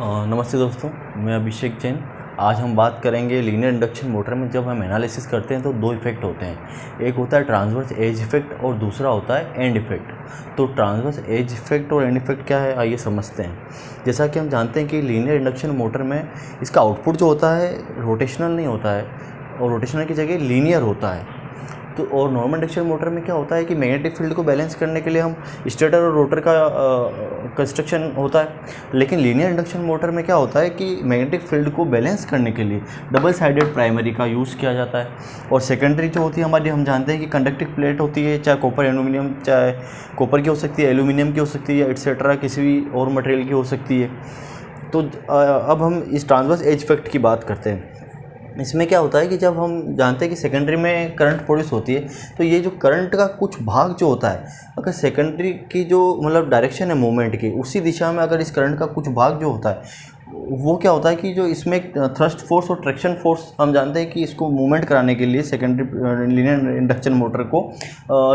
नमस्ते दोस्तों, मैं अभिषेक जैन। आज हम बात करेंगे लीनियर इंडक्शन मोटर में जब हम एनालिसिस करते हैं तो दो इफेक्ट होते हैं। एक होता है ट्रांसवर्स एज इफेक्ट और दूसरा होता है एंड इफेक्ट। तो ट्रांसवर्स एज इफेक्ट और एंड इफेक्ट क्या है, आइए समझते हैं। जैसा कि हम जानते हैं कि लीनियर इंडक्शन मोटर में इसका आउटपुट जो होता है रोटेशनल नहीं होता है और रोटेशनल की जगह लीनियर होता है। तो और नॉर्मल इंडक्शन मोटर में क्या होता है कि मैग्नेटिक फील्ड को बैलेंस करने के लिए हम स्टेटर और रोटर का कंस्ट्रक्शन होता है। लेकिन लीनियर इंडक्शन मोटर में क्या होता है कि मैग्नेटिक फील्ड को बैलेंस करने के लिए डबल साइडेड प्राइमरी का यूज़ किया जाता है। और सेकेंडरी जो होती है हमारी, हम जानते हैं कि कंडक्टिव प्लेट होती है, चाहे कॉपर एल्यूमिनियम, चाहे कॉपर की हो सकती है, एल्यूमिनियम की हो सकती है, एट्सेट्रा किसी भी और मटेरियल की हो सकती है। तो अब हम इस ट्रांसवर्स एज इफेक्ट की बात करते हैं। इसमें क्या होता है कि जब हम जानते हैं कि सेकेंडरी में करंट प्रोड्यूस होती है, तो ये जो करंट का कुछ भाग जो होता है, अगर सेकेंडरी की जो मतलब डायरेक्शन है मूवमेंट की, उसी दिशा में अगर इस करंट का कुछ भाग जो होता है, वो क्या होता है कि जो इसमें थ्रस्ट फोर्स और ट्रैक्शन फोर्स, हम जानते हैं कि इसको मूवमेंट कराने के लिए सेकेंडरी लीनियर इंडक्शन मोटर को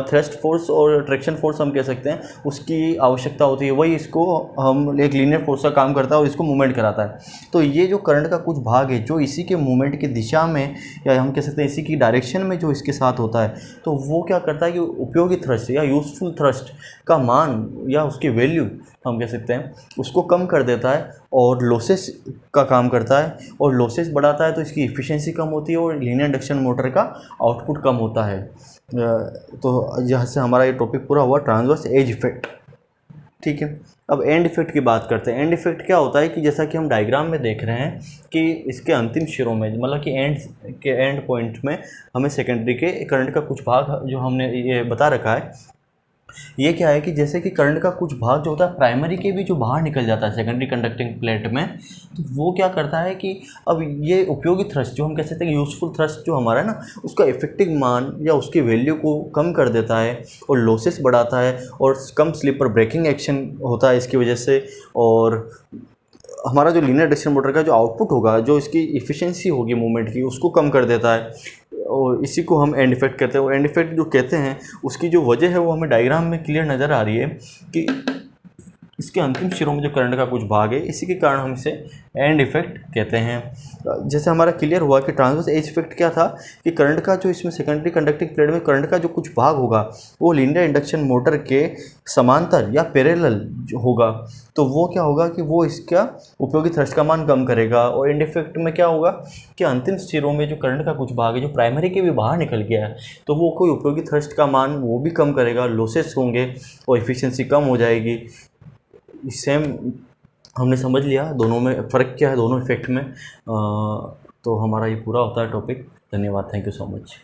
थ्रस्ट फोर्स और ट्रैक्शन फोर्स हम कह सकते हैं, उसकी आवश्यकता होती है। वही इसको हम एक लीनियर फोर्स का काम करता है और इसको मूवमेंट कराता है। तो ये जो करंट का कुछ भाग है जो इसी के मूवमेंट की दिशा में, या हम कह सकते हैं इसी की डायरेक्शन में जो इसके साथ होता है, तो वो क्या करता है कि उपयोगी थ्रस्ट या यूज़फुल थ्रस्ट का मान या उसकी वैल्यू हम कह सकते हैं उसको कम कर देता है और लॉसेस का काम करता है। और लॉसेस बढ़ाता है तो इसकी इफ़िशियंसी कम होती है और लीनियर इंडक्शन मोटर का आउटपुट कम होता है। तो यहाँ से हमारा ये टॉपिक पूरा हुआ, ट्रांसवर्स एज इफेक्ट। ठीक है, अब एंड इफेक्ट की बात करते हैं। एंड इफेक्ट क्या होता है कि जैसा कि हम डायग्राम में देख रहे हैं कि इसके अंतिम सिरों में, मतलब कि एंड पॉइंट में हमें सेकेंडरी के करंट का कुछ भाग जो हमने ये बता रखा है, ये क्या है कि जैसे कि करंट का कुछ भाग जो होता है प्राइमरी के भी जो बाहर निकल जाता है सेकेंडरी कंडक्टिंग प्लेट में, तो वो क्या करता है कि अब ये उपयोगी थ्रस्ट जो हम कह सकते हैं यूज़फुल थ्रस्ट जो हमारा है ना, उसका इफेक्टिव मान या उसकी वैल्यू को कम कर देता है और लॉसेस बढ़ाता है और कम स्लिपर ब्रेकिंग एक्शन होता है इसकी वजह से। और हमारा जो लीनियर इंडक्शन मोटर का जो आउटपुट होगा, जो इसकी इफ़िशियंसी होगी मूवमेंट की, उसको कम कर देता है। और इसी को हम एंड इफेक्ट कहते हैं। और एंड इफेक्ट जो कहते हैं उसकी जो वजह है वो हमें डायग्राम में क्लियर नज़र आ रही है कि इसके अंतिम सिरों में जो करंट का कुछ भाग है, इसी के कारण हम इसे एंड इफेक्ट कहते हैं। जैसे हमारा क्लियर हुआ कि ट्रांसवर्स एज इफेक्ट क्या था कि करंट का जो इसमें सेकेंडरी कंडक्टिंग प्लेट में करंट का जो कुछ भाग होगा वो लीनियर इंडक्शन मोटर के समांतर या पैरेलल होगा। तो वो क्या होगा कि वो इसका उपयोगी थ्रस्ट का मान कम करेगा। और एंड इफेक्ट में क्या होगा कि अंतिम सिरों में जो करंट का कुछ भाग है जो प्राइमरी के भी बाहर निकल गया है, तो वो कोई उपयोगी थ्रस्ट का मान वो भी कम करेगा, लॉसेस होंगे और इफ़िशियंसी कम हो जाएगी। सेम हमने समझ लिया दोनों में फ़र्क क्या है, दोनों इफेक्ट में। तो हमारा ये पूरा होता है टॉपिक। धन्यवाद, थैंक यू सो मच।